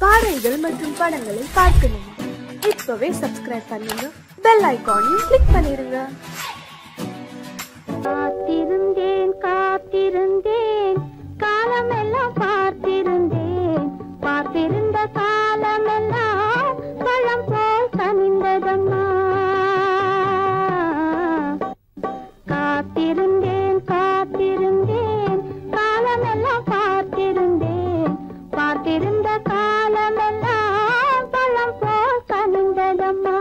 பாடல்கள் மற்றும் படங்களை பார்க்கணுமா? இப்பவே சப்ஸ்கிரைப் பண்ணுங்க, பெல் ஐகானையும் கிளிக் பண்ணிருங்க. காத்திருந்தேன் காத்திருந்தேன் காலமெல்லாம் பார்த்திருந்தேன், பார்த்திருந்த காலமெல்லாம் பழம் போல் கனிந்ததம்மா. காத்திருந்தேன் காத்திருந்தேன் காலமெல்லாம் பார்த்திருந்தேன், பார்த்திருந்த காலமெல்லாம் பழம் போல் கனிந்ததம்மா.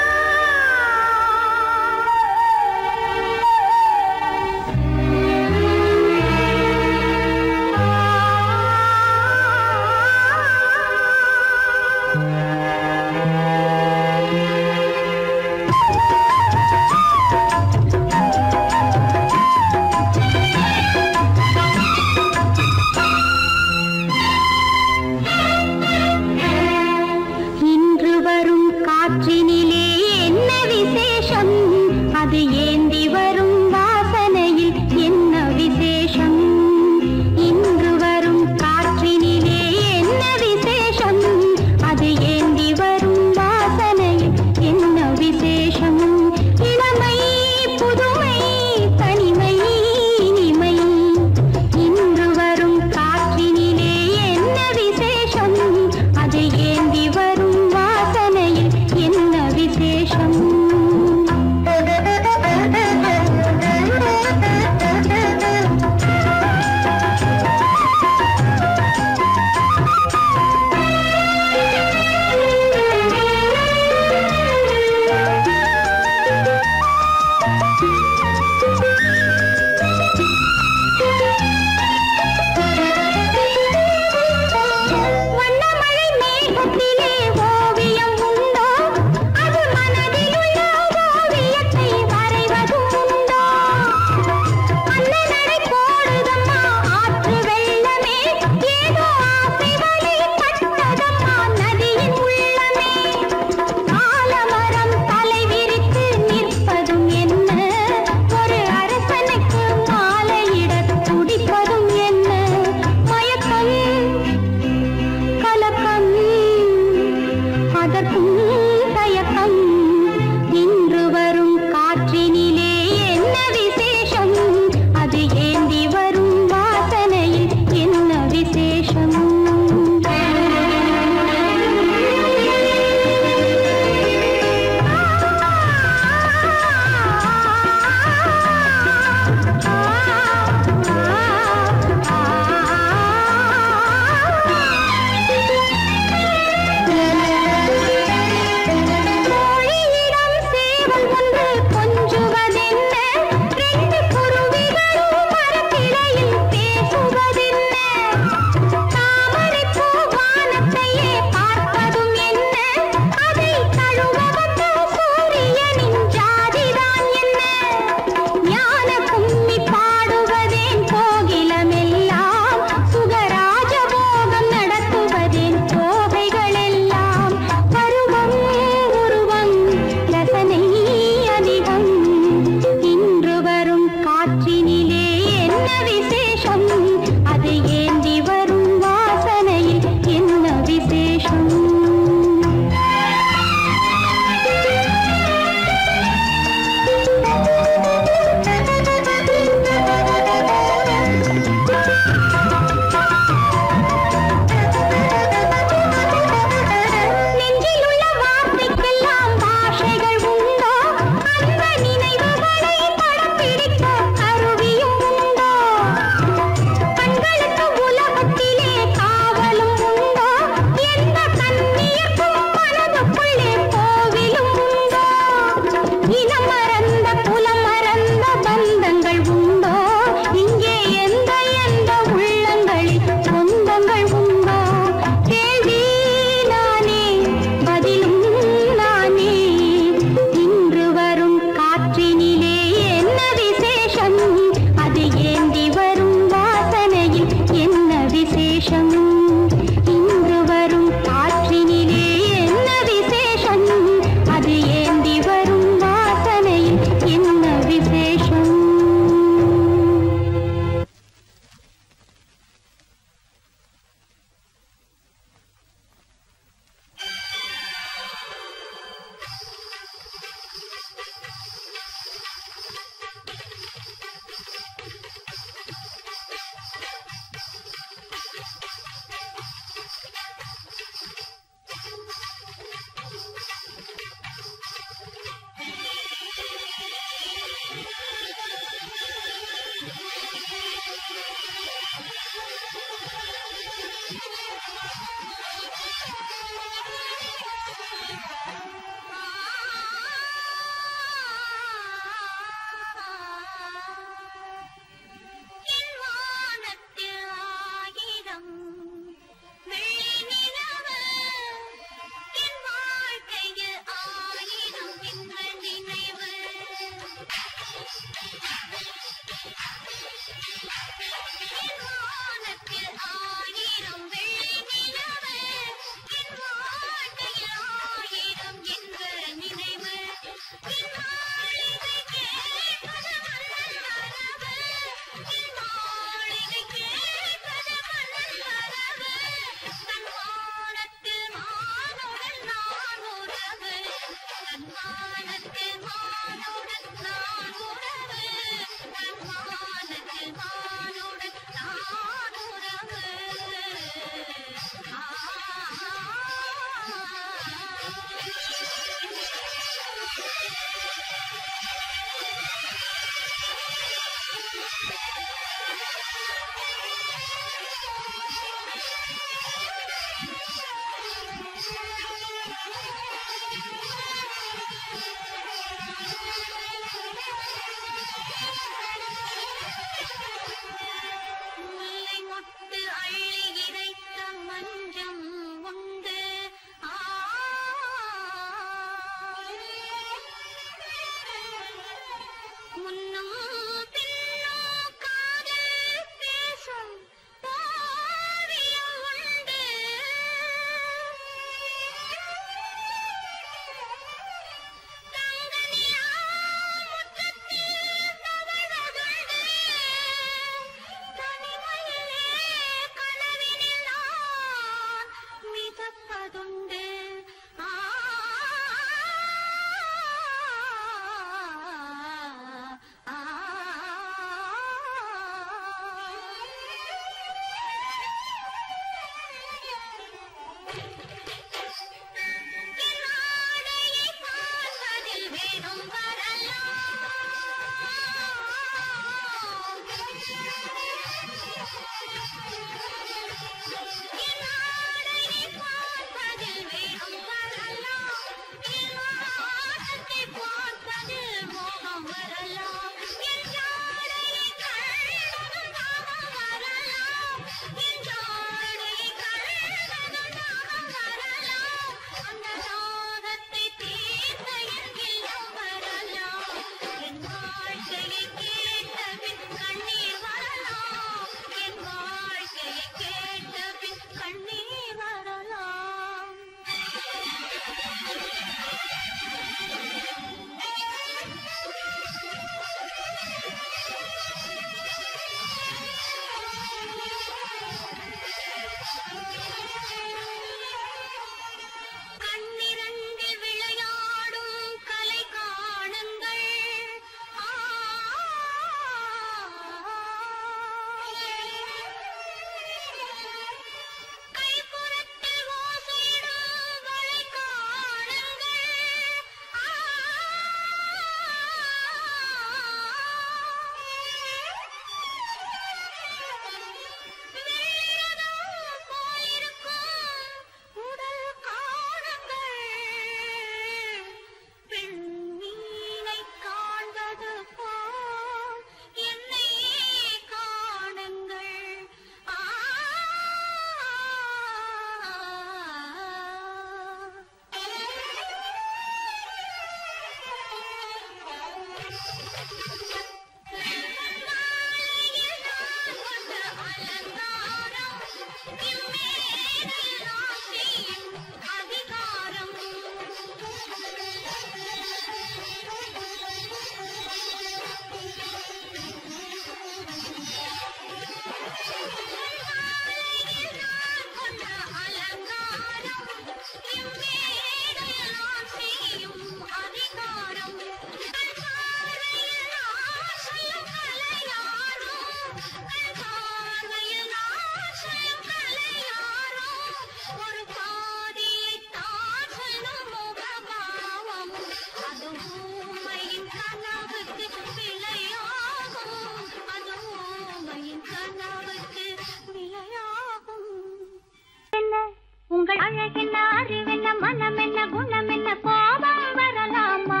உங்கள் அழகென்ன அறிவென்ன மனமென்ன குணமென்ன கோபம் வரலாமா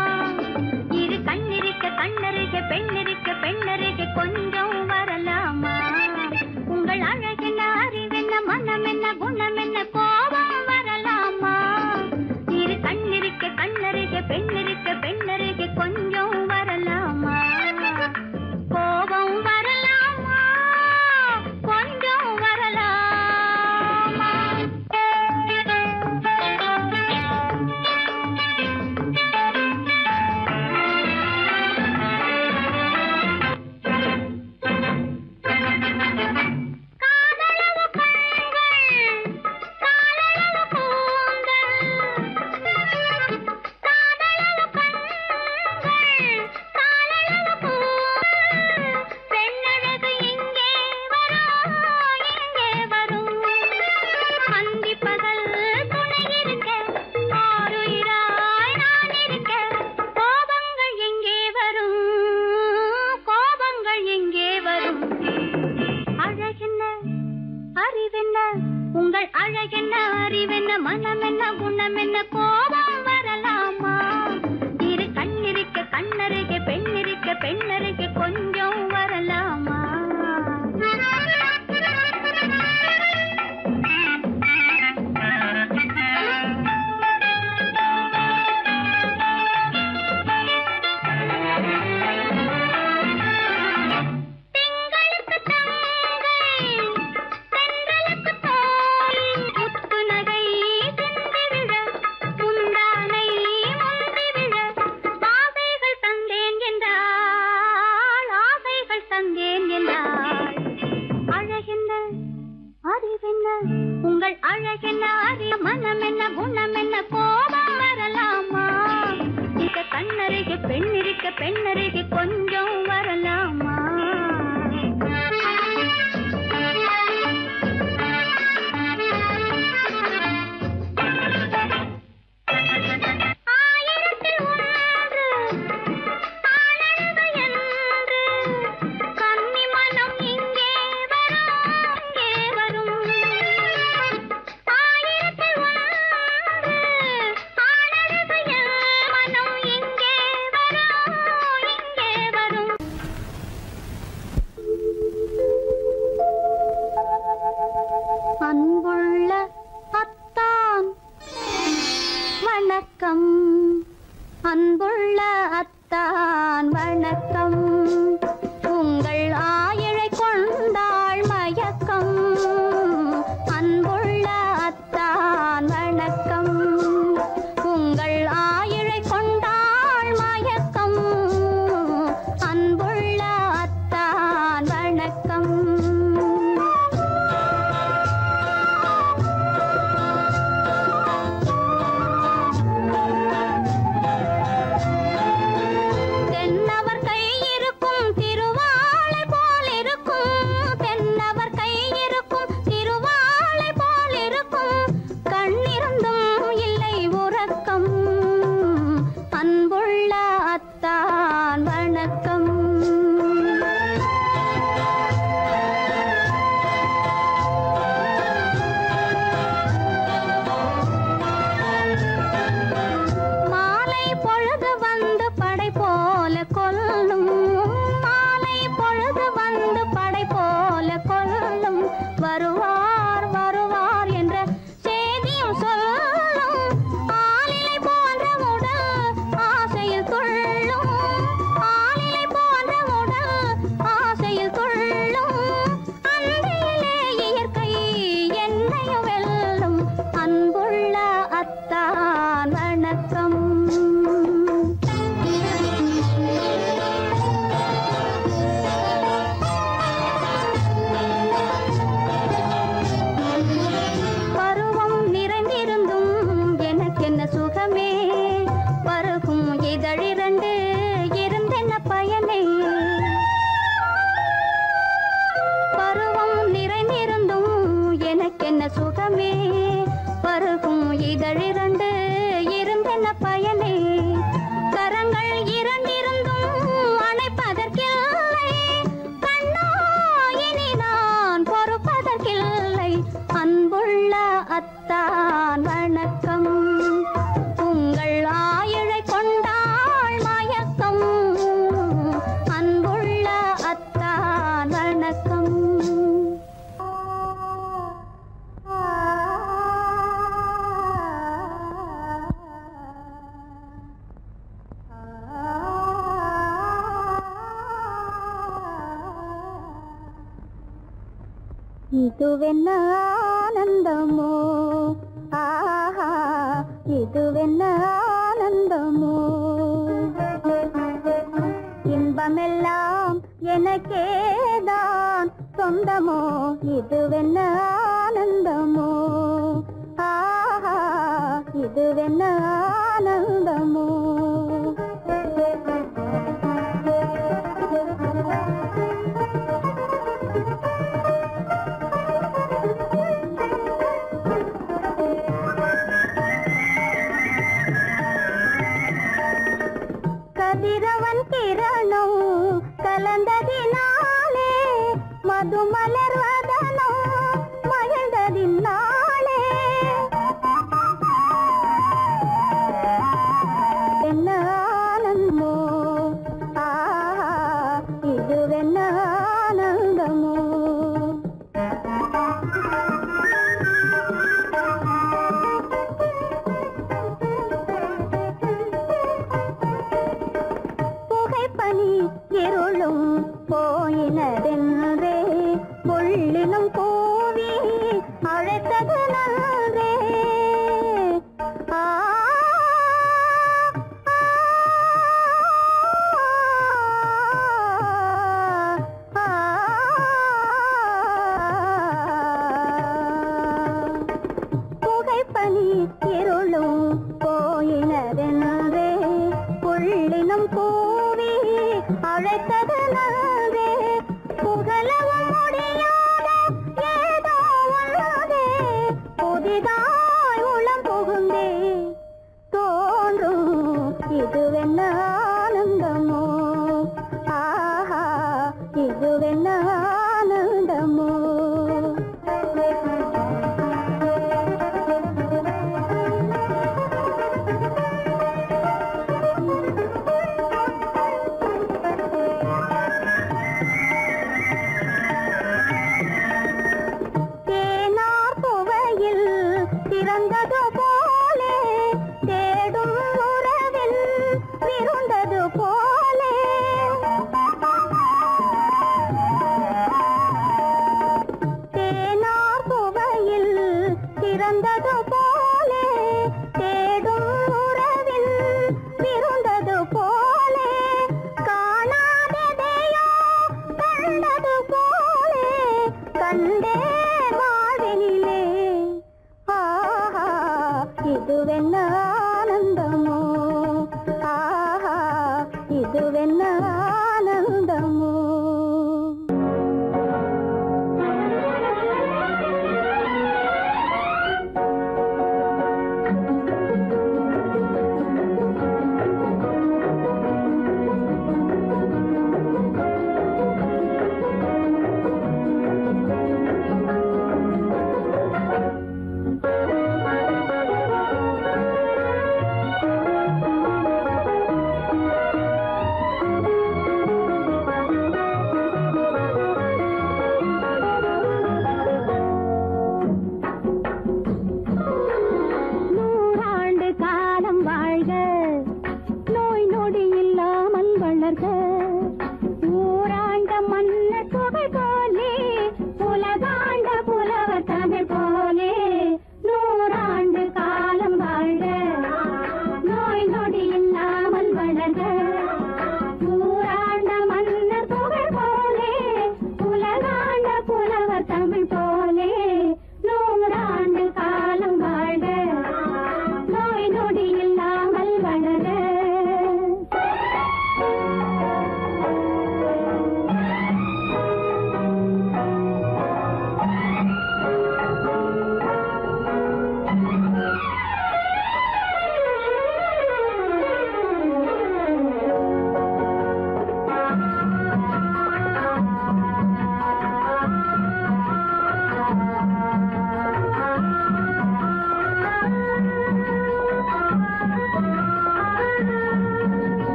இரு கண்ணிருக்க கண்ணருக பெண்ணிருக்க பெண்ணருக கொஞ்சம் வரலாமா உங்கள் அழகென்ன அறிவென்ன மனமென்ன குணமென்ன கோபம் வரலாமா இரு கண்ணிருக்க கண்ணருக பெண்ணிருக்க பெண்ணருக கொஞ்சம் வரலாமா கோபம் வரலாமா கொஞ்சம் வரலாமா உங்கள் அழகென்ன அறிவென்ன மனமென்ன குணமென்ன கோபம் வரலாமா இரு கண்ணிருக்க கண்ணருக பெண்ணிருக்க பெண்ணருக கொஞ்சம் வரலாமா உங்கள் அழகென்ன அறிய மனமென்ன குணமென்ன கோபம் வரலாமா இக கண்ணருக பெண்ணிருக்க பெண்ணருக கொஞ்சம் வரலாமா அன்புள்ள அத்தான் வணக்கம் அன்புள்ள அத்தான் வணக்கம் உங்கள் ஆயிழை கொண்டாள் மயக்கம் அன்புள்ள அத்தான் வணக்கம் உங்கள் ஆயிழை கொண்டாள் மயக்கம் அன்புள்ள அத்தான் வணக்கம் வருவார் வருவார் என்ற எனக்கென்ன சுகமே பருகும் இதழிரண்டு இருந்தென்ன பயனே கரங்கள் இரண்டிருந்தும் அணைப்பதற்கில்லை கண்ணா இனி நான் பொறுப்பதற்கில்லை அன்புள்ள அத்தான் வணக்கம் உங்கள் ஆயிழை கொண்டாள் மயக்கம் அன்புள்ள அத்தான் வணக்கம் இதுவென்ன ஆனந்தமோ ஆஹா இதுவென்ன ஆனந்தமோ இன்பமெல்லாம் எனக்கேதான் சொந்தமோ இதுவென்ன ஆனந்தமோ ஆஹா இதுவென்ன ஆனந்தமோ கதிரவன் கிரணம் கலந்ததினாலே மது மலர்வதனோ மகிழ்ந்ததினாலே என்ன ஆனந்தமோ ஆஹா இதுவென்ன ஆனந்தமோ புகைப்பனி இருளும் போயினதென்றே புள்ளினும் கூவி அழைத்தது நன்றே ஆ புகைப்பனி இருளும் போயினதென்றே புள்ளினும் கூவி அழைத்தது நன்றே புகழவும் முடியாத ஏதோ உள்ளதே புதிதாய் உளம் புகுந்தே தோன்றும் இதுவென்ன ஆனந்தமோ ஆஹா இதுவென்ன ஆனந்தமோ பிறந்தது போலே தேடும் உறவில் விருந்தது போலே தேனார் புவையில் பிறந்தது போலே தேடும் உறவில் விருந்தது போலே காணாததையோ கண்டது போலே கண்டே வாழ்வினிலே ஆஹா இதுவென்ன ஆனந்தமோ ஆஹா இதுவென்ன ஆனந்தமோ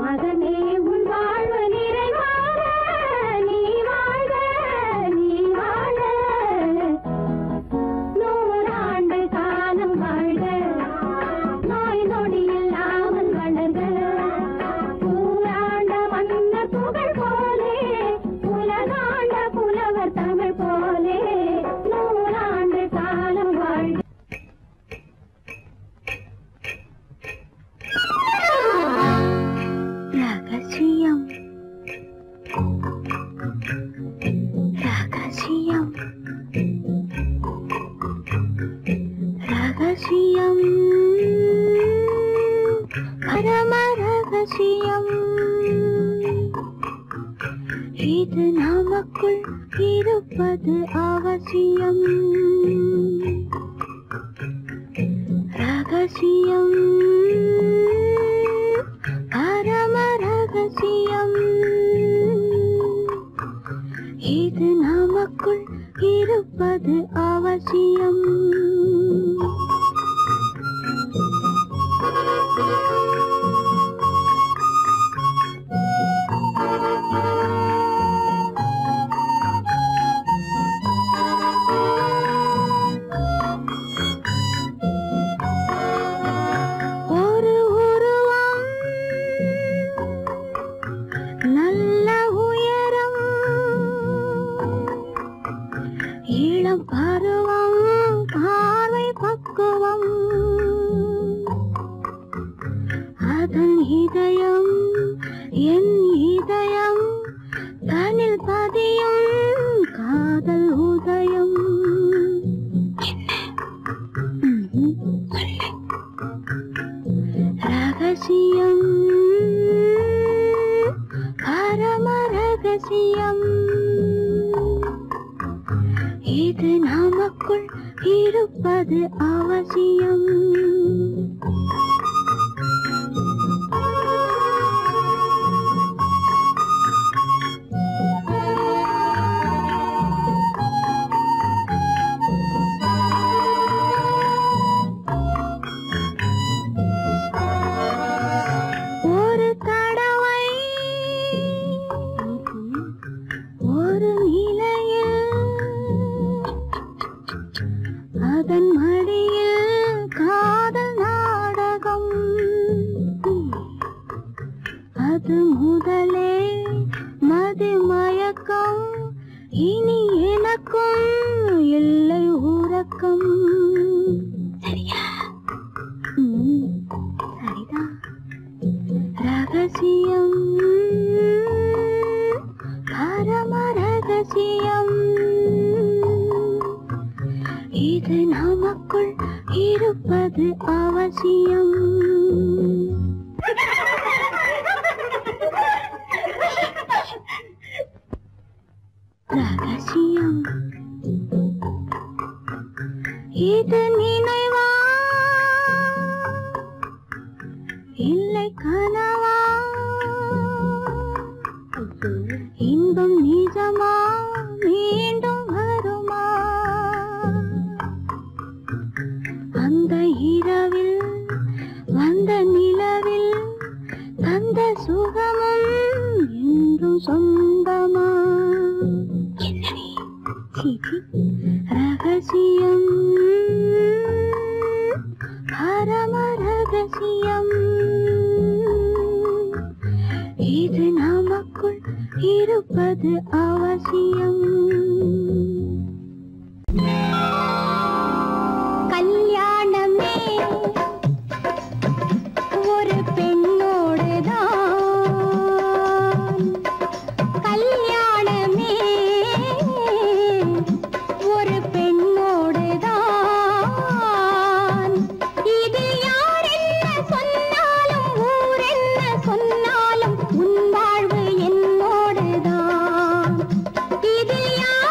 மகனே உன் வாழ்வு நிறைவாக நீ வாழ்க நீ வாழ 100 ஆண்டு காலம் வாழ்க நோய் நொடி இல்லாமல் வளர்க ஊராண்ட மன்னர் புகழ் போலே உலகாண்ட புலவர் தமிழ் போலே 100 ஆண்டு காலம் வாழ்க. ரகசியம் ரகசியம் ரகசியம் பரம ரகசியம் இது நமக்குள் இருப்பது அவசியம் ரகசியம் பரம ரகசியம் இது நமக்குள் இருப்பது அவசியம் ஒரு உருவம் நல்ல உயரம் இளம் பருவம் பார்வை பக்குவம் அதன் இதயம் என் இதயம் தனில் பதியும் காதல் உதயம் ரகசியம் பரம ரகசியம் இது நமக்குள் இருப்பது அவசியம் ஒரு தடவை ஒரு நிலையில் அதன் மடியில் காதல் நாடகம் அது முதலே மதிமயக்கம் இனி எனக்கும் இல்லை உறக்கம் சரியா சரிதான் ரகசியம் பரம ரகசியம் இது நமக்குள் இருப்பது அவசியம் ரகசியம் இது நினைவா இல்லை கனவா இன்பம் நிஜமா மீண்டும் வருமா அந்த இரவில் வந்த நிலவில் தந்த சுகமும் என்றும் சொந்தமா ரகசியம் பரம ரகசியம் இது நமக்குள் இருப்பது அவசியம் கல்யாணமே ஒரு பெண்ணோடுதான் கல்யாணமே ஒரு பெண்ணோடுதான் இதில் யார் என்ன சொன்னாலும் ஊர் என்ன சொன்னாலும் உன் வாழ்வு என்னோடுதான் இதில் யார்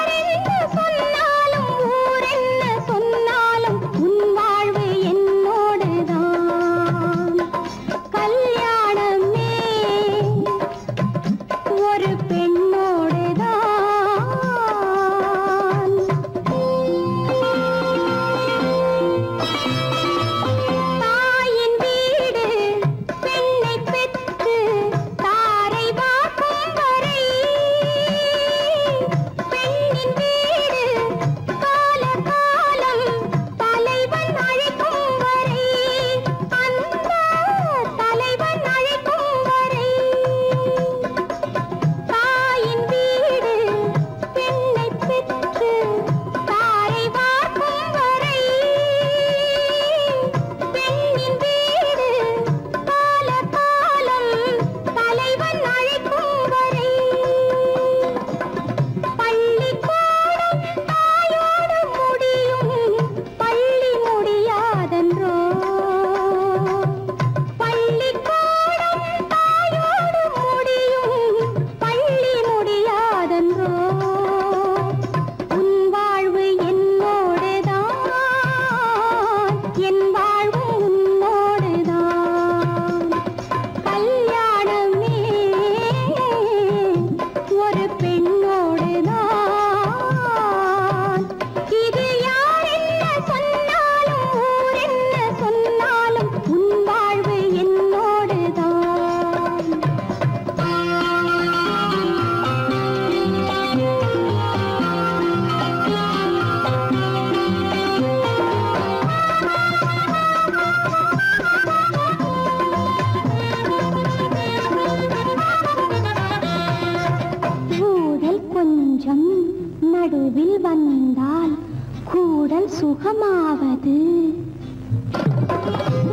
சுகமாவது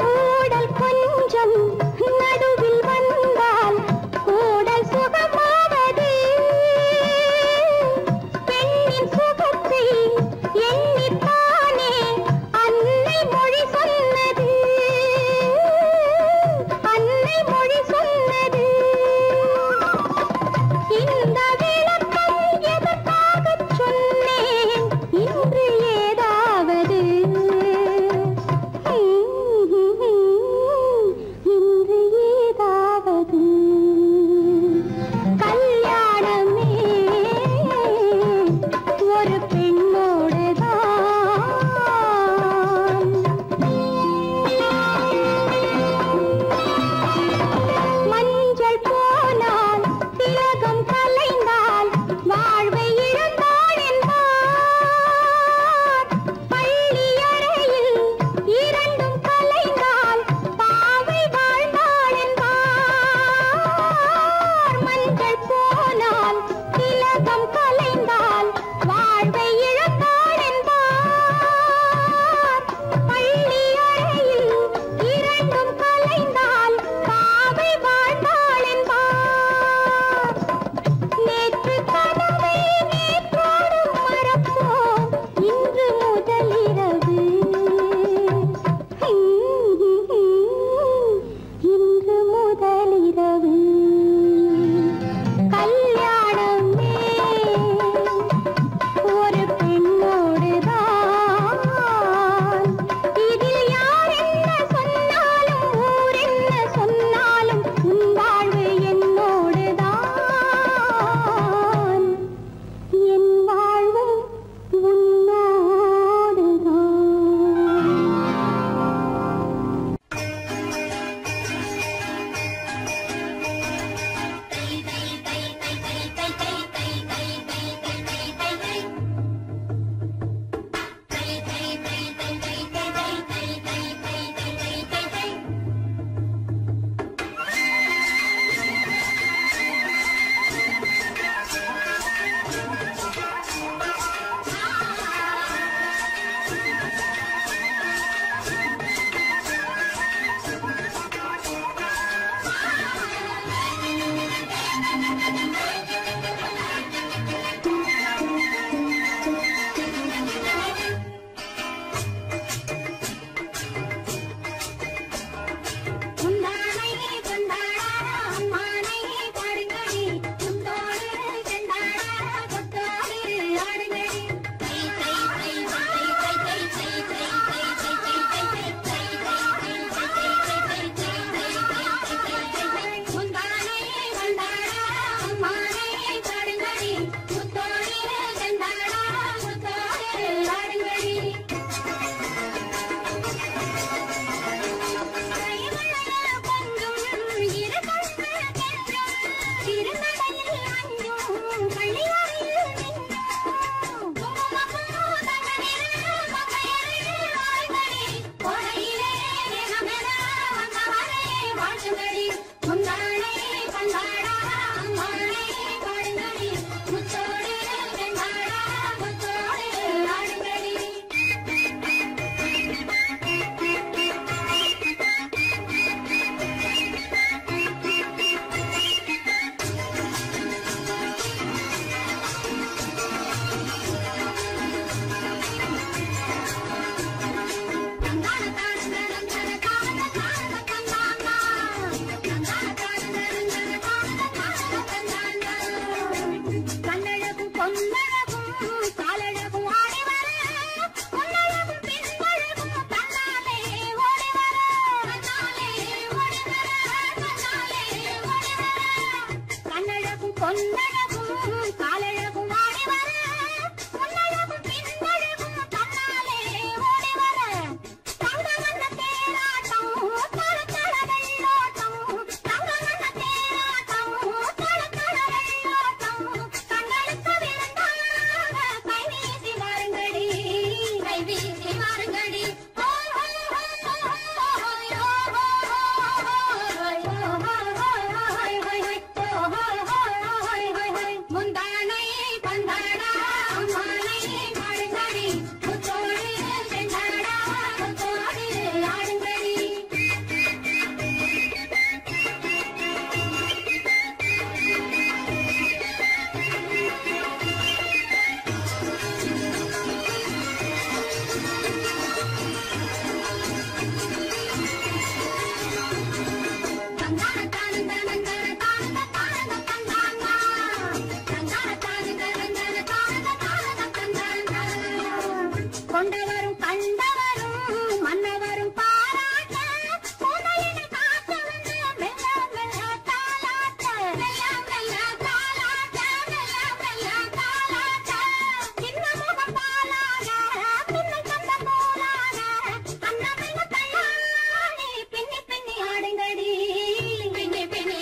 ஊடல் கொஞ்சம் நடுவில் வந்தால் கூடல் சுகமாவது பெண்ணின் சுகத்தை எண்ணித்தானே அன்னை மொழி சொன்னது அன்னை மொழி சொன்னது இந்த விளக்கம் எதற்காகச் சொன்னேன் இன்று ஏதாவது இன்று ஏதாவது கல்யாணமே ஒரு பெண்ணோடுதான் மஞ்சள் போனால் திலகம் கலைந்தால் வாழ்வை இழந்தாள் என்பார் பள்ளி அறையில் இரண்டும் கலைந்தால் பாவை வாழ்ந்தாள் என்பார் மஞ்சள் போனால் திலகம் கலைந்தால் வாழ்வை இழந்தாள் என்பார் பள்ளி அறையில் இரண்டும் கலைந்தால் பாவை வாழ்ந்தாள் என்பார் நேற்று கனவை நேற்றோடு மறப்போம் இன்று முதலிரவு இன்று முதலிரவு கல்யாணமே ஒரு பெண்ணோடுதான் இதில் யார் என்ன சொன்னாலும் ஊர் என்ன சொன்னாலும் உன் வாழ்வு என்னோடுதான் என் வாழ்வும் உன்னோடுதான் கொண்டவரும் கண்டவரும் மன்னவரும் பாராட்ட முதலின காத்து வந்து மெல்ல மெல்ல தாலாட்ட மெல்ல மெல்ல தாலாட்ட மெல்ல மெல்ல தாலாட்ட சின்ன முகம் பாலாக பின்னல் கந்த போலாக அன்னமில்ல கண்ணாடி பின்னி பின்னி ஆடுங்கடி பின்னி பின்னி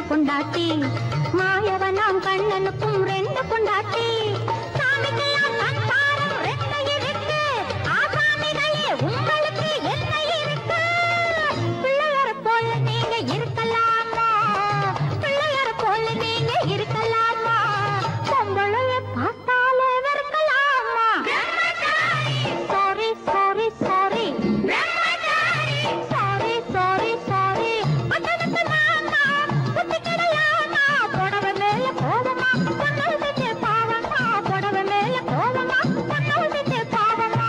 பொண்டாட்டி மாயவனாம் கண்ணனுக்கும் 2 பொண்டாட்டி சாமிக்கெல்லாம் சந்தானம் 2 இருக்கு ஆசாமிகளே உங்களுக்கு என்ன இருக்கு பிள்ளையார போல நீங்க இருக்கலாமா பிள்ளையார போல நீங்க இருக்கலாமா பொம்பளைய பார்த்தாலே வெறுக்கலாமா sorry sorry sorry sorry sorry sorry அதற்கு மாமா புத்திக்கடையாமா புடவை மேல கோவமா பொண்ணு பாவமா புடவை மேல கோவமா பொண்ணு பாவமா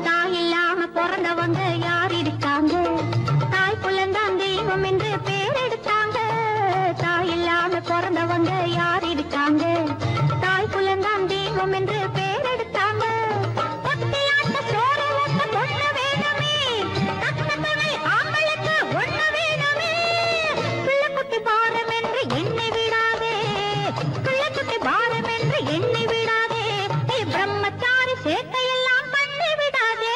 தாய் இல்லாம பிறந்தவங்க யார் இருக்காங்க தாய் புலந்தான் தெய்வம் என்று பேர் எடுத்தாங்க தாய் இல்லாம பிறந்தவங்க யார் இருக்காங்க தாய் புலந்தான் தெய்வம் என்று பேர் எடுத்தாங்க ஒத்தையாட்ட சோறு ஊட்ட பொண்ணு வேணுமே தக்கத்தவை ஆம்பளுக்கு ஒண்ணு வேணுமே பிள்ளைக்குட்டி பாரம் என்று எண்ணி விடாதே பிள்ளைக்குட்டி பாரம் என்று எண்ணி விடாதே நீ பிரம்மச்சாரி சேட்டையெல்லாம் பண்ணி விடாதே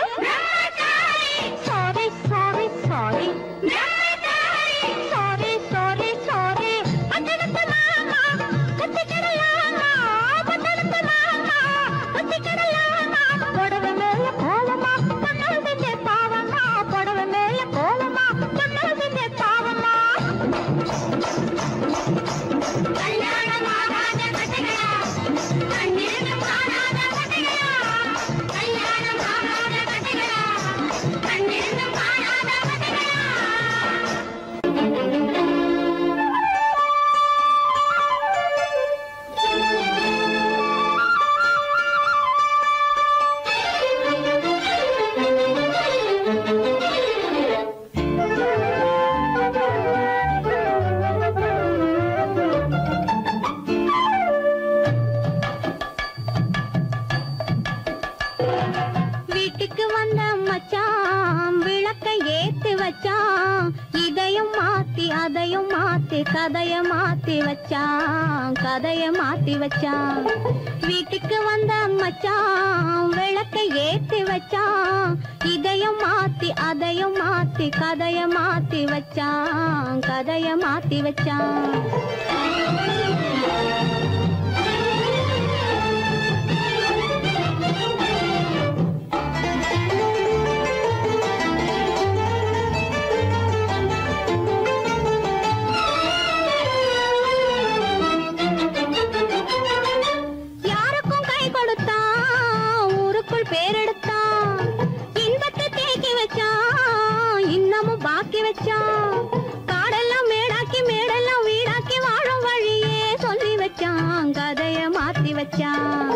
sorry sorry sorry sorry sorry sorry பட்டணத்து மாமா குத்திக்கடையாமா பட்டணத்து மாமா குத்திக்கடையாமா புடவை மேல கோவமா பொண்ணு செஞ்ச பாவமா புடவை மேல கோவமா பொண்ணு செஞ்ச பாவமா கல்யாணமாகாத கட்டைகளா கண்ணீரும் காணாத கட்டைகளா கல்யாணமாகாத கட்டைகளா கண்ணீரும் காணாத கட்டைகளா வீட்டுக்கு வந்த மச்சான் விளக்கை ஏத்தி வச்சான் இதையும் மாத்தி அதையும் மாத்தி கதைய மாத்தி வச்சான் கதைய மாத்தி வச்சான் வீட்டுக்கு வந்த மச்சான் விளக்கை ஏத்தி வச்சான் இதையும் மாத்தி அதையும் மாத்தி கதைய மாத்தி வச்சான் கதைய மாத்தி வச்சான் யாருக்கும் கை கொடுத்தான் ஊருக்குள் பேரெடுத்தான் இன்பத்தை தேக்கி வச்சான் இன்னமும் பாக்கி வச்சான் காடெல்லாம் மேடாக்கி மேடெல்லாம் வீடாக்கி வாழும் வழியே சொல்லி வச்சான் கதைய மாத்தி வச்சான்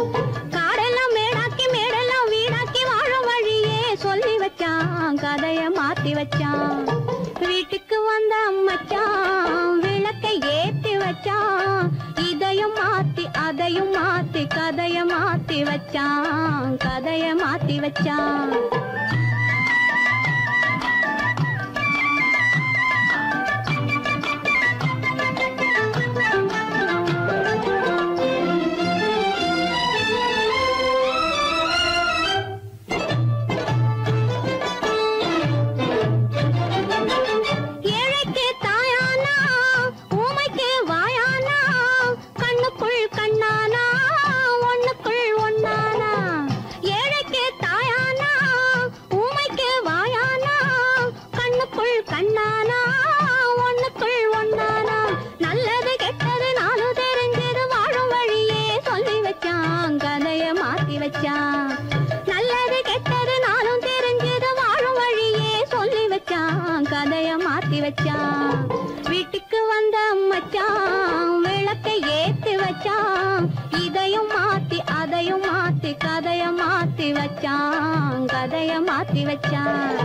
காடெல்லாம் மேடாக்கி மேடெல்லாம் வீடாக்கி வாழும் வழியே சொல்லி வச்சான் கதைய மாத்தி வச்சான் வீட்டுக்கு வந்த மச்சான் விளக்கை ஏத்தி வச்சான் இதையும் மாத்தி அதையும் மாத்தி கதைய மாத்தி வச்சான் கதைய மாத்தி வச்சான் ஏழைக்கு தாயானா ஊமைக்கு வாயானா கண்ணுக்குள் கண்ணானா ஒண்ணுக்குள் ஒண்ணானா ஏழைக்கு தாயானா ஊமைக்கு வாயானா கண்ணுக்குள் கண்ணானா ஒண்ணுக்குள் ஒண்ணானா நல்லது கெட்டது நானும் தெரிஞ்சது வாழும் வழியே சொல்லி வச்சான் கதைய மாத்தி வச்சான் நல்லது கெட்டது நானும் தெரிஞ்சது வாழும் வழியே சொல்லி வச்சான் கதைய மாத்தி வச்சான் வீட்டுக்கு வந்த மச்சான் விளக்கை ஏத்தி வச்சான் இதையும் மாத்தி அதையும் மாத்தி கதைய மாத்தி வச்சான் கதைய மாத்தி வச்சான்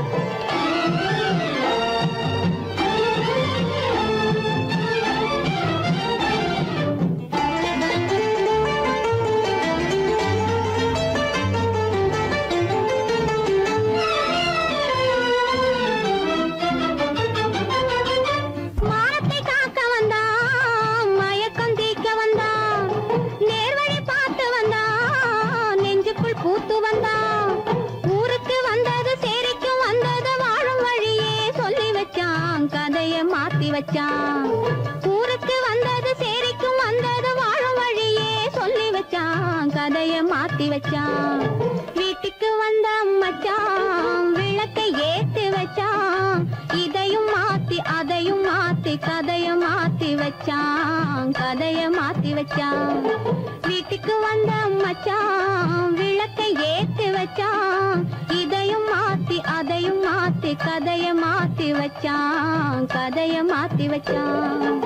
கதைய மாத்தி வச்சான். வீட்டுக்கு வந்த மச்சான் விளக்கை ஏத்தி வச்சான். இதையும் மாத்தி அதையும் மாத்தி கதைய மாத்தி வச்சான். கதைய மாத்தி வச்சான். வீட்டுக்கு வந்த மச்சான் விளக்கை ஏத்தி வச்சான். இதையும் மாத்தி அதையும் மாத்தி கதைய மாத்தி வச்சான். கதைய மாத்தி வச்சான்.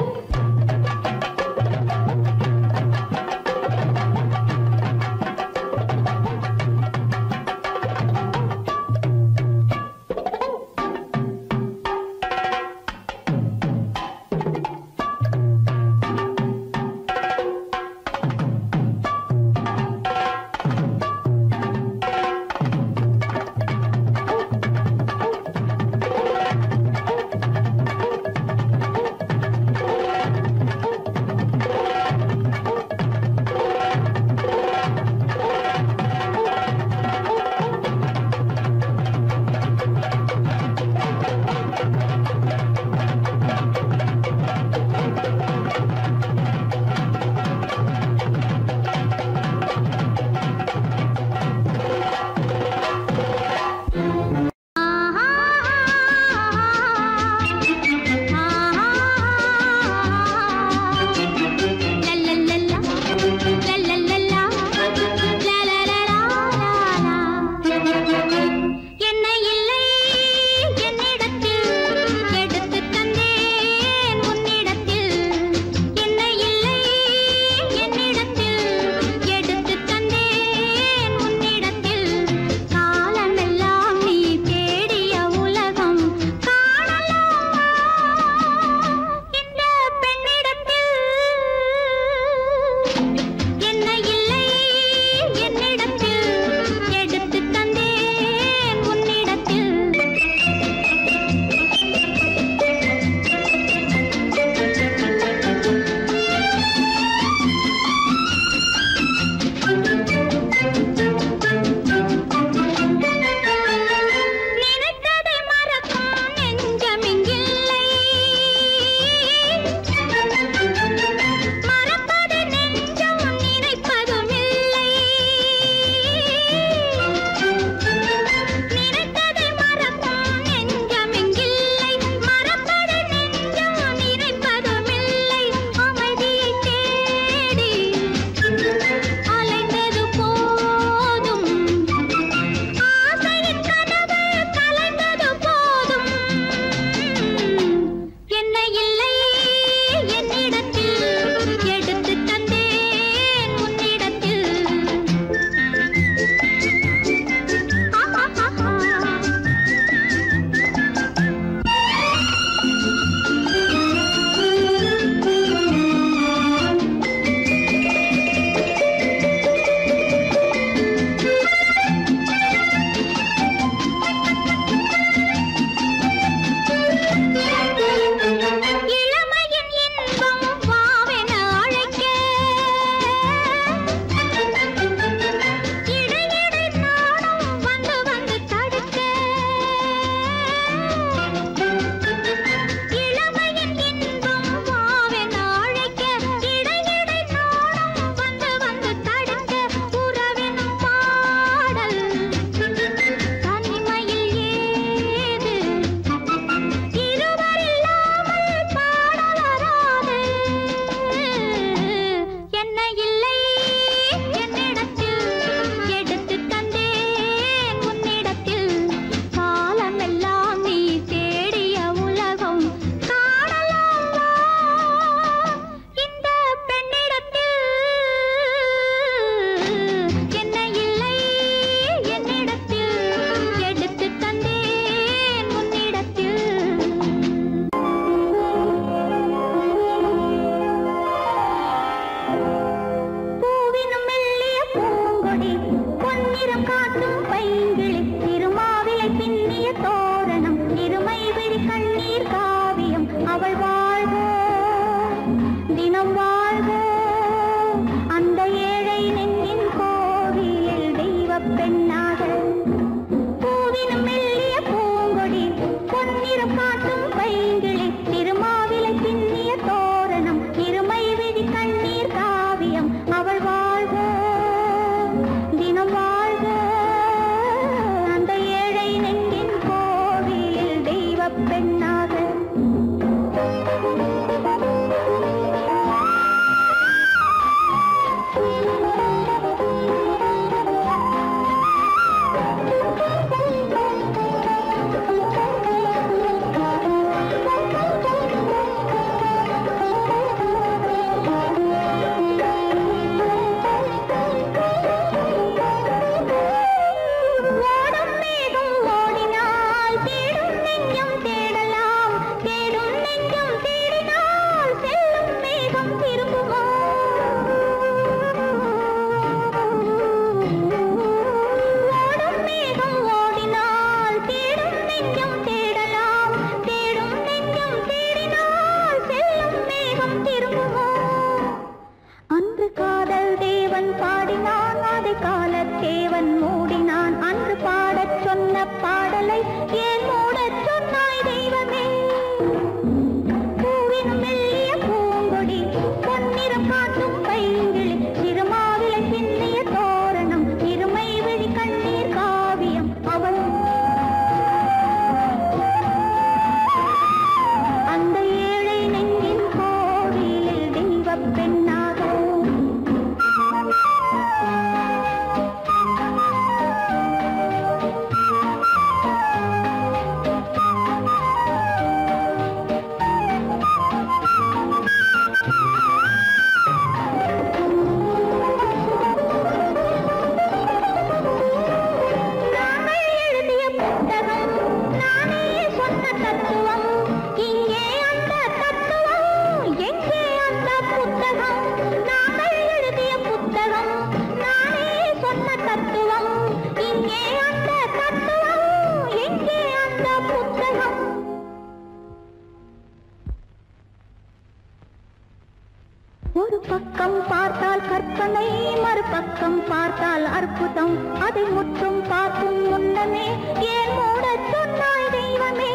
ஒரு பக்கம் பார்த்தால் கற்பனை, மறுபக்கம் பார்த்தால் அற்புதம். அதை முற்றும் பார்க்கும் முன்னமே ஏன் மூடச் சொன்னாய் தெய்வமே?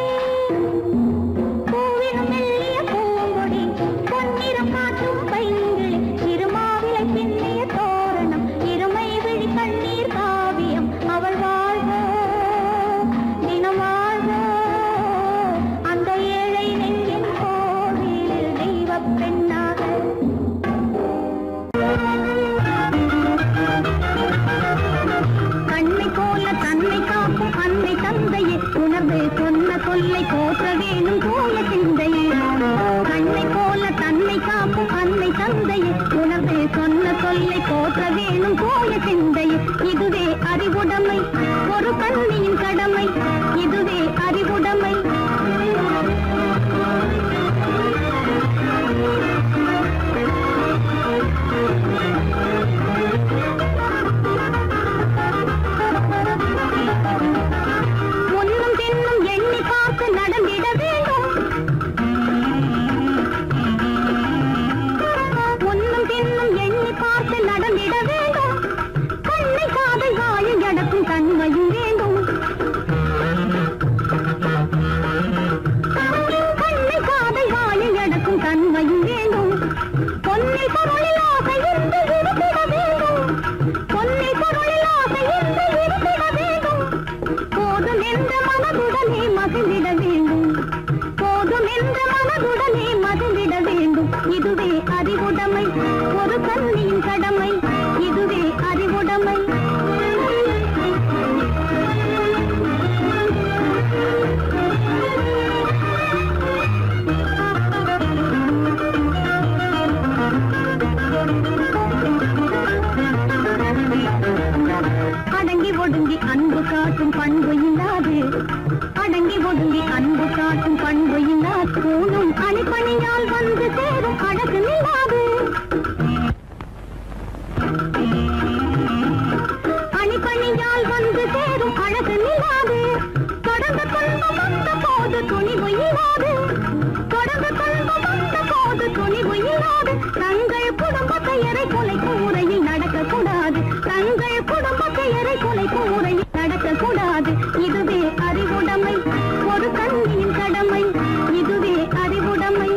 பூவினும் மெல்லிய பூங்கொடி, பொன்னிறம் காட்டும் பைங்கிளி, இருமாவிலை பின்னிய தோரணம், இருமை விழி கண்ணீர் காவியம். அவள் வாழ்க தினம் வாழ்க அந்த ஏழை நெஞ்சின் கோவிலில் தெய்வ பெண்ணாக. கண்ணை போல தன்னை காக்கும் அன்னை தந்தையே, உணர்வு சொன்ன சொல்லை போற்ற வேணும் தூய சிந்தையே. கண்ணை போல தன்னை காக்கும் அன்னை தந்தையே, உணர்வு சொன்ன சொல்லை போற்ற வேணும் தூய சிந்தையே. இதுவே அறிவுடைமை, ஒரு கண்ணியின் கடமை, இதுவே அறிவுடைமை. முன்னும் பின்னும் எண்ணி பார்த்து நடந்திட வேண்டும், முன்னும் பின்னும் எண்ணி பார்த்து நடந்திட வேண்டும். கண்ணை காதை வாயை அடக்கும் தன்மையும் வேண்டும், கண்ணை காதை வாயை அடக்கும் தன்மையும் வேண்டும். பொன்னில் பொருளில் ஆசை இருந்து இருந்திட வேண்டும், பொன்னில் பொருளில் ஆசை இருந்து இருந்திட வேண்டும். போதும் என்ற மனதுடனே மகிழ்ந்திட வேண்டும், போதும் என்ற மனதுடனே மகிழ்ந்திட வேண்டும். இதுவே அறிவுடைமை, ஒரு கண்ணியின் கடமை, இதுவே அறிவுடைமை. அடங்கி ஒடுங்கி அன்பு காட்டும் பண்பு இல்லாது, அடங்கி ஒடுங்கி அன்பு காட்டும் பண்பு இல்லாது. பூணும் அணிப்பணியால் வந்து சேரும் அழகு நில்லாது, அணிப்பணியால் வந்து சேரும் அழகு நில்லாது. தொடர்ந்து துன்பம் வந்த போது துணிவு இல்லாது, தொடர்ந்து துன்பம் வந்த போது துணிவு இல்லாது. தங்கள் குடும்பத்தை எரை கொலை கூரையில் நடக்கக்கூடாது, தங்கள் குடும்பத்தை எரை கொலை கூரையில் நடக்கக்கூடாது. இதுவே அறிவுடைமை, ஒரு கண்ணியின் கடமை, இதுவே அறிவுடைமை.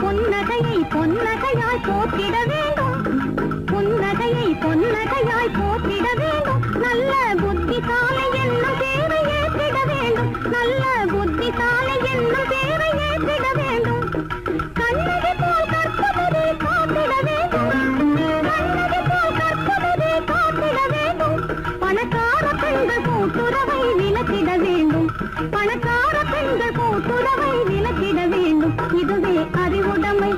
புன்னகையை பொன்னகையாய் போற்றிட வேண்டும், புன்னகையை பொன்னகையாய் போற்றிட வேண்டும். நல்ல புத்திசாலை என்னும் தேவை ஏற்றிட வேண்டும், நல்ல புத்திசாலை என்னும் தேவை ஏற்றிட வேண்டும். கண்ணகி போல் கற்பவரே காத்திட வேண்டும், கண்ணகி போல் கற்பவரே காத்திட வேண்டும். பணக்கார பெண்கள் கூட்டுறவை விலக்கிட வேண்டும், பணக்கார பெண்கள் கூட்டுறவை விலக்கிட வேண்டும். இதுவே அறிவுடைமை,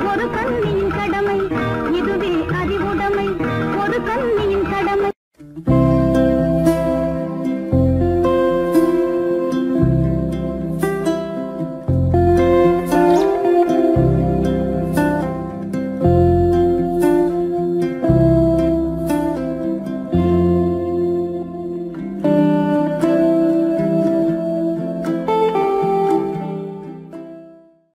ஒரு கண்ணியின் கடமை, இதுவே அறிவுடைமை, ஒரு கண்